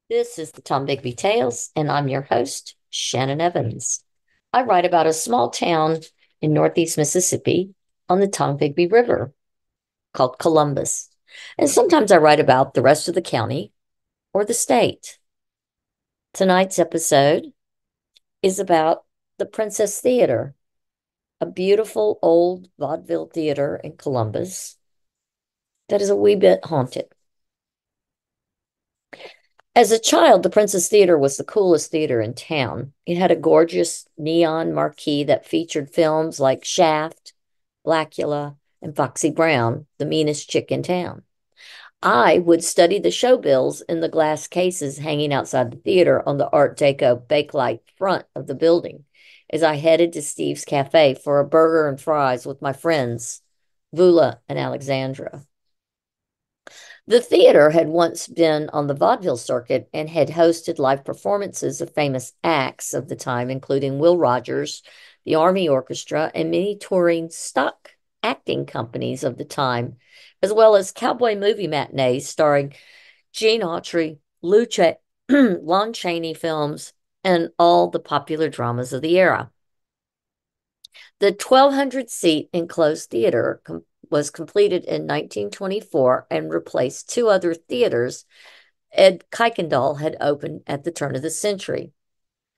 This is the Tom Bigby Tales, and I'm your host, Shannon Evans. I write about a small town in northeast Mississippi on the Tom Bigby River called Columbus. And sometimes I write about the rest of the county or the state. Tonight's episode is about the Princess Theater, a beautiful old vaudeville theater in Columbus that is a wee bit haunted. As a child, the Princess Theater was the coolest theater in town. It had a gorgeous neon marquee that featured films like Shaft, Blackula, and Foxy Brown, the meanest chick in town. I would study the show bills in the glass cases hanging outside the theater on the Art Deco bakelite front of the building as I headed to Steve's Cafe for a burger and fries with my friends, Vula and Alexandra. The theater had once been on the vaudeville circuit and had hosted live performances of famous acts of the time, including Will Rogers, the Army Orchestra, and many touring stock acting companies of the time, as well as cowboy movie matinees starring Gene Autry, Lon Chaney films, and all the popular dramas of the era. The 1,200 seat enclosed theater was completed in 1924 and replaced two other theaters Ed Kuykendal had opened at the turn of the century: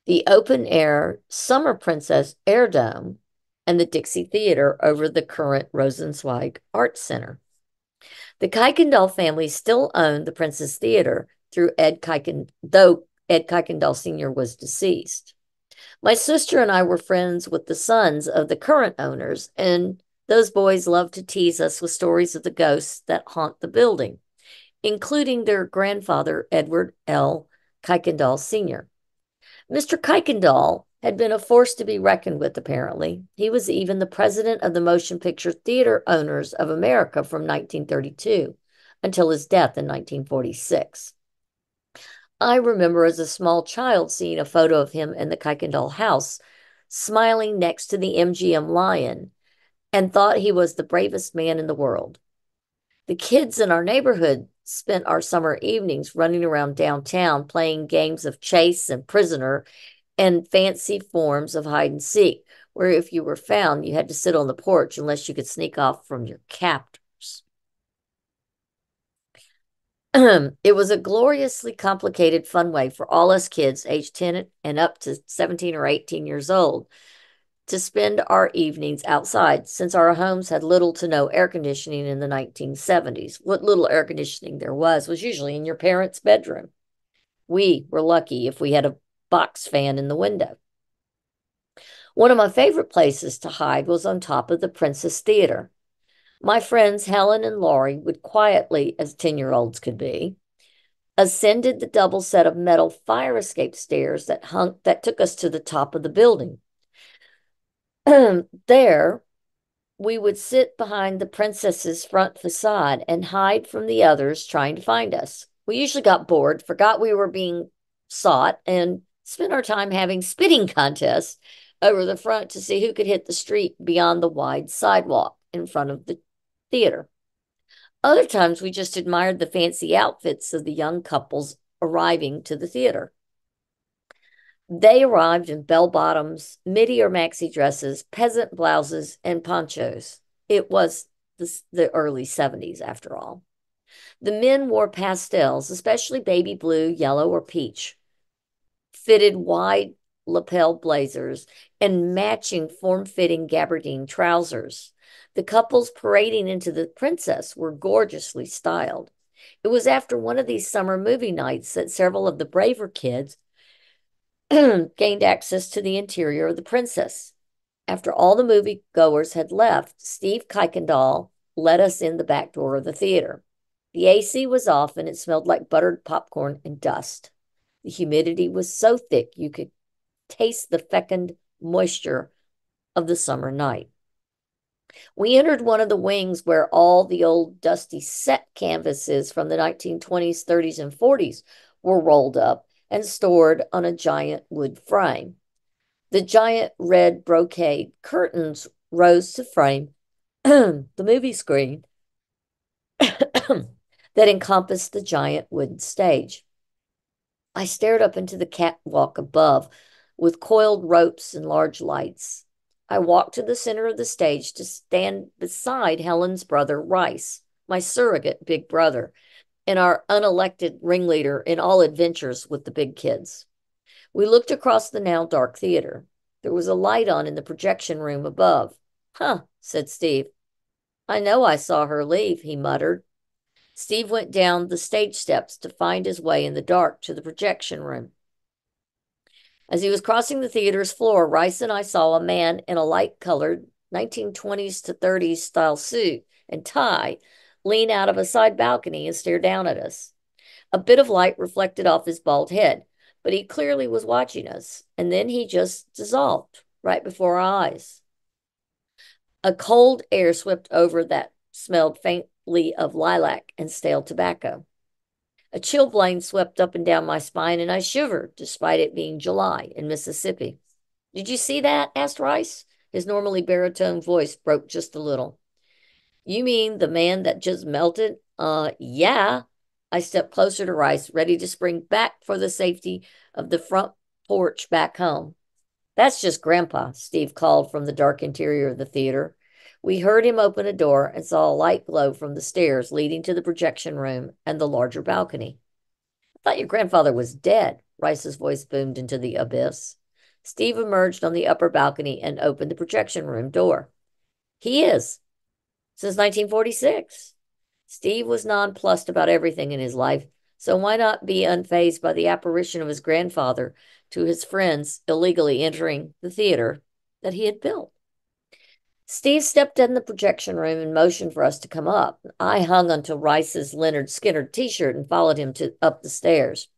the open air Summer Princess Air Dome and the Dixie Theater over the current Rosenzweig Art Center. The Kuykendall family still owned the Princess Theater through though Ed Kuykendall Sr. was deceased. My sister and I were friends with the sons of the current owners, and those boys loved to tease us with stories of the ghosts that haunt the building, including their grandfather, Edward L. Kuykendall Sr. Mr. Kuykendall had been a force to be reckoned with, apparently. He was even the president of the Motion Picture Theater Owners of America from 1932 until his death in 1946. I remember as a small child seeing a photo of him in the Kuykendall house, smiling next to the MGM lion, and thought he was the bravest man in the world. The kids in our neighborhood spent our summer evenings running around downtown playing games of chase and prisoner and fancy forms of hide and seek, where if you were found, you had to sit on the porch unless you could sneak off from your captors. It was a gloriously complicated, fun way for all us kids aged 10 and up to 17 or 18 years old to spend our evenings outside since our homes had little to no air conditioning in the 1970s. What little air conditioning there was usually in your parents' bedroom. We were lucky if we had a box fan in the window. One of my favorite places to hide was on top of the Princess Theater. My friends Helen and Laurie would quietly, as 10-year-olds could be, ascended the double set of metal fire escape stairs that took us to the top of the building. There, we would sit behind the princess's front facade and hide from the others trying to find us. We usually got bored, forgot we were being sought, and spent our time having spitting contests over the front to see who could hit the street beyond the wide sidewalk in front of the theater. Other times we just admired the fancy outfits of the young couples arriving to the theater. They arrived in bell bottoms, midi or maxi dresses, peasant blouses, and ponchos. It was the early 70s, after all. The men wore pastels, especially baby blue, yellow, or peach, fitted wide lapel blazers, and matching form fitting gabardine trousers. The couples parading into the princess were gorgeously styled. It was after one of these summer movie nights that several of the braver kids gained access to the interior of the princess. After all the movie goers had left, Steve Kuykendall let us in the back door of the theater. The AC was off and it smelled like buttered popcorn and dust. The humidity was so thick you could taste the fecund moisture of the summer night. We entered one of the wings where all the old dusty set canvases from the 1920s, 30s, and 40s were rolled up and stored on a giant wood frame. The giant red brocade curtains rose to frame the movie screen that encompassed the giant wooden stage. I stared up into the catwalk above with coiled ropes and large lights. I walked to the center of the stage to stand beside Helen's brother, Rice, my surrogate big brother, and our unelected ringleader in all adventures with the big kids. We looked across the now dark theater. There was a light on in the projection room above. Huh, said Steve. I know I saw her leave, he muttered. Steve went down the stage steps to find his way in the dark to the projection room. As he was crossing the theater's floor, Rice and I saw a man in a light colored 1920s to 30s style suit and tie lean out of a side balcony and stare down at us. A bit of light reflected off his bald head, but he clearly was watching us, and then he just dissolved right before our eyes. A cold air swept over that smelled faintly of lilac and stale tobacco. A chilblain swept up and down my spine, and I shivered, despite it being July in Mississippi. Did you see that? Asked Rice. His normally baritone voice broke just a little. You mean the man that just melted? Yeah. I stepped closer to Rice, ready to spring back for the safety of the front porch back home. That's just Grandpa, Steve called from the dark interior of the theater. We heard him open a door and saw a light glow from the stairs leading to the projection room and the larger balcony. I thought your grandfather was dead, Rice's voice boomed into the abyss. Steve emerged on the upper balcony and opened the projection room door. He is, since 1946. Steve was nonplussed about everything in his life, so why not be unfazed by the apparition of his grandfather to his friends illegally entering the theater that he had built? Steve stepped in the projection room and motioned for us to come up. I hung onto Rice's Leonard Skinner t-shirt and followed him up the stairs.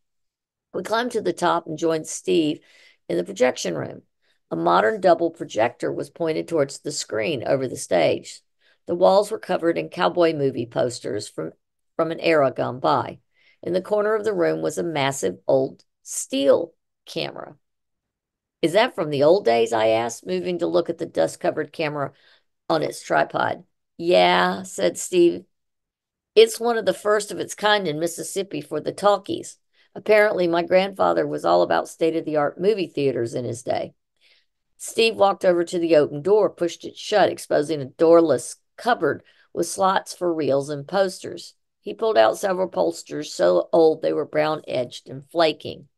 We climbed to the top and joined Steve in the projection room. A modern double projector was pointed towards the screen over the stage. The walls were covered in cowboy movie posters from an era gone by. In the corner of the room was a massive old steel camera. Is that from the old days? I asked, moving to look at the dust covered camera on its tripod. Yeah, said Steve. It's one of the first of its kind in Mississippi for the talkies. Apparently, my grandfather was all about state of the art movie theaters in his day. Steve walked over to the open door, pushed it shut, exposing a doorless cupboard with slots for reels and posters. He pulled out several posters so old they were brown edged and flaking.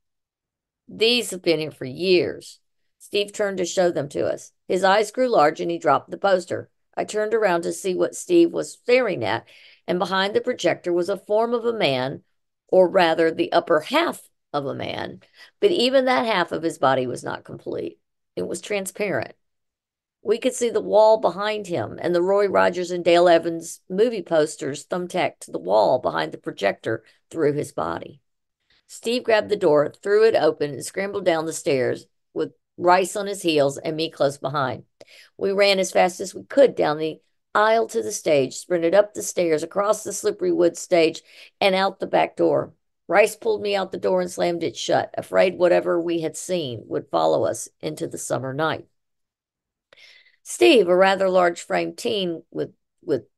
These have been here for years. Steve turned to show them to us. His eyes grew large and he dropped the poster. I turned around to see what Steve was staring at, and behind the projector was a form of a man, or rather the upper half of a man, but even that half of his body was not complete. It was transparent. We could see the wall behind him and the Roy Rogers and Dale Evans movie posters thumbtacked to the wall behind the projector through his body. Steve grabbed the door, threw it open, and scrambled down the stairs with Rice on his heels and me close behind. We ran as fast as we could down the aisle to the stage, sprinted up the stairs, across the slippery wood stage, and out the back door. Rice pulled me out the door and slammed it shut, afraid whatever we had seen would follow us into the summer night. Steve, a rather large framed teen with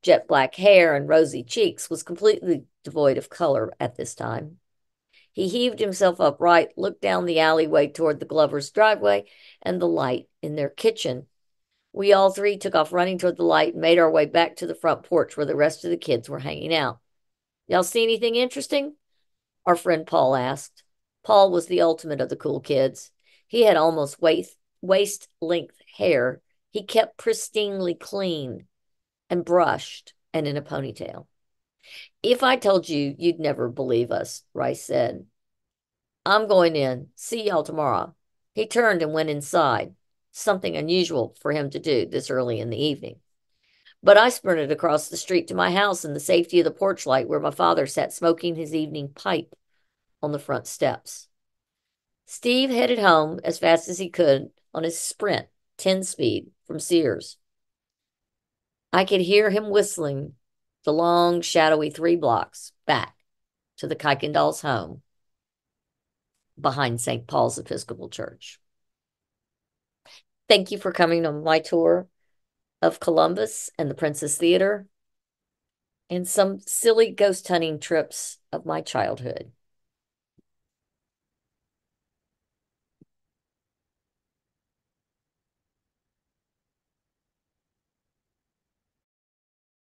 jet black hair and rosy cheeks, was completely devoid of color at this time. He heaved himself upright, looked down the alleyway toward the Glovers' driveway and the light in their kitchen. We all three took off running toward the light and made our way back to the front porch where the rest of the kids were hanging out. Y'all see anything interesting? Our friend Paul asked. Paul was the ultimate of the cool kids. He had almost waist length hair. He kept pristinely clean and brushed and in a ponytail. If I told you, you'd never believe us, Rice said. I'm going in. See y'all tomorrow. He turned and went inside, something unusual for him to do this early in the evening. But I sprinted across the street to my house in the safety of the porch light where my father sat smoking his evening pipe on the front steps. Steve headed home as fast as he could on his Sprint, 10 speed, from Sears. I could hear him whistling the long, shadowy 3 blocks back to the Kuykendal's home behind St. Paul's Episcopal Church. Thank you for coming on my tour of Columbus and the Princess Theater and some silly ghost hunting trips of my childhood.